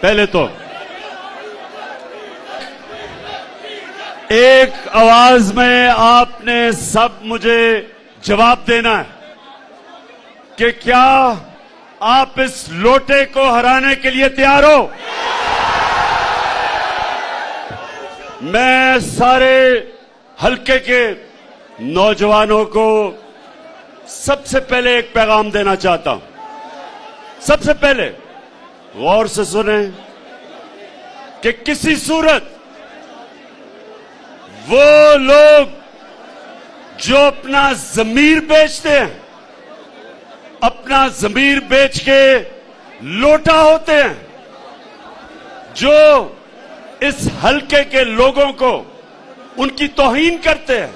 पहले तो एक आवाज में आपने सब मुझे जवाब देना है कि क्या आप इस लोटे को हराने के लिए तैयार हो। मैं सारे हलके के नौजवानों को सबसे पहले एक पैगाम देना चाहता हूं। सबसे पहले गौर से सुने कि किसी सूरत वो लोग जो अपना जमीर बेचते हैं, अपना जमीर बेच के लोटा होते हैं, जो इस हलके के लोगों को उनकी तौहीन करते हैं।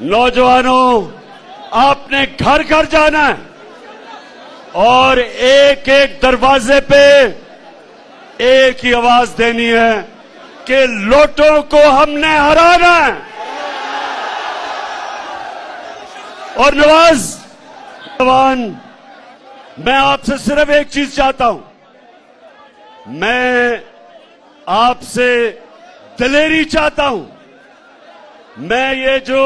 नौजवानों, आपने घर घर जाना है और एक एक दरवाजे पे एक ही आवाज देनी है कि लोटों को हमने हराना है। और नौजवान, मैं आपसे सिर्फ एक चीज चाहता हूं। मैं आपसे दिलेरी चाहता हूं। मैं ये जो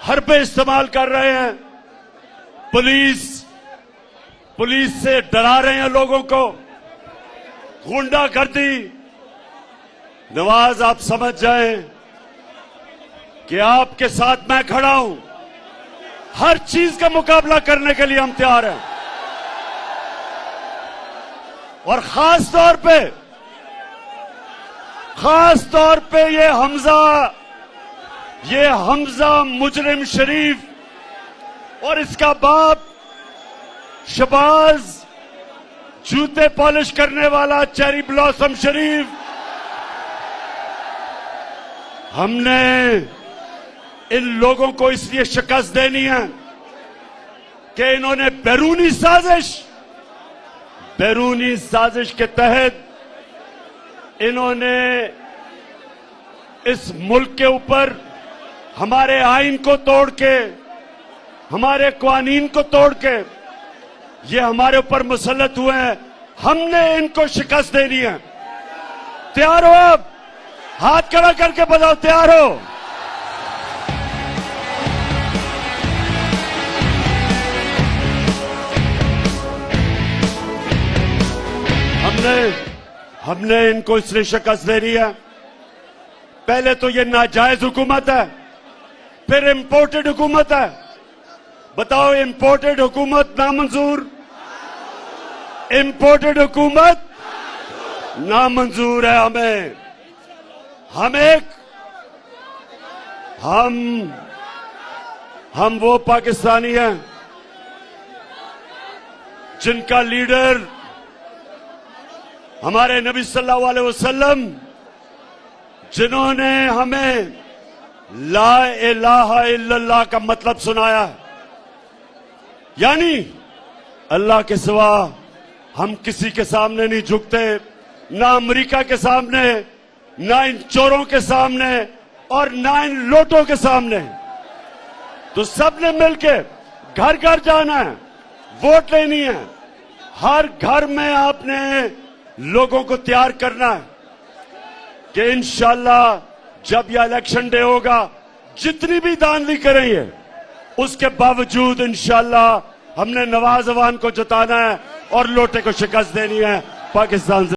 हरबे इस्तेमाल कर रहे हैं, पुलिस से डरा रहे हैं लोगों को, गुंडागर्दी, नवाज आप समझ जाएं कि आपके साथ मैं खड़ा हूं। हर चीज का मुकाबला करने के लिए हम तैयार हैं। और खास तौर पे ये हमजा मुजरिम शरीफ और इसका बाप शबाज जूते पॉलिश करने वाला चेरी ब्लॉसम शरीफ, हमने इन लोगों को इसलिए शिकस्त देनी है कि इन्होंने बैरूनी साजिश के तहत इन्होंने इस मुल्क के ऊपर हमारे आइन को तोड़ के, हमारे कानून को तोड़ के ये हमारे ऊपर मुसल्लत हुए हैं। हमने इनको शिकस्त देनी है। तैयार हो आप? हाथ खड़ा करके बताओ, तैयार हो? हमने इनको इसलिए शिकस्त दे रही है, पहले तो ये नाजायज हुकूमत है, फिर इंपोर्टेड हुकूमत है। बताओ, इंपोर्टेड हुकूमत नामंजूर, इंपोर्टेड हुकूमत नामंजूर है हमें। हम वो पाकिस्तानी हैं जिनका लीडर हमारे नबी सल्लल्लाहु अलैहि वसल्लम, जिन्होंने हमें ला इलाहा इल्लल्लाह का मतलब सुनाया है, यानी अल्लाह के सिवा हम किसी के सामने नहीं झुकते, ना अमेरिका के सामने, ना इन चोरों के सामने और ना इन लोटों के सामने। तो सबने मिलके घर घर जाना है, वोट लेनी है। हर घर में आपने लोगों को तैयार करना है कि इंशाअल्लाह जब यह इलेक्शन डे होगा, जितनी भी धांधली करेंगे उसके बावजूद इंशाअल्लाह हमने नवाज अवान को जिताना है और लोटे को शिकस्त देनी है पाकिस्तान से।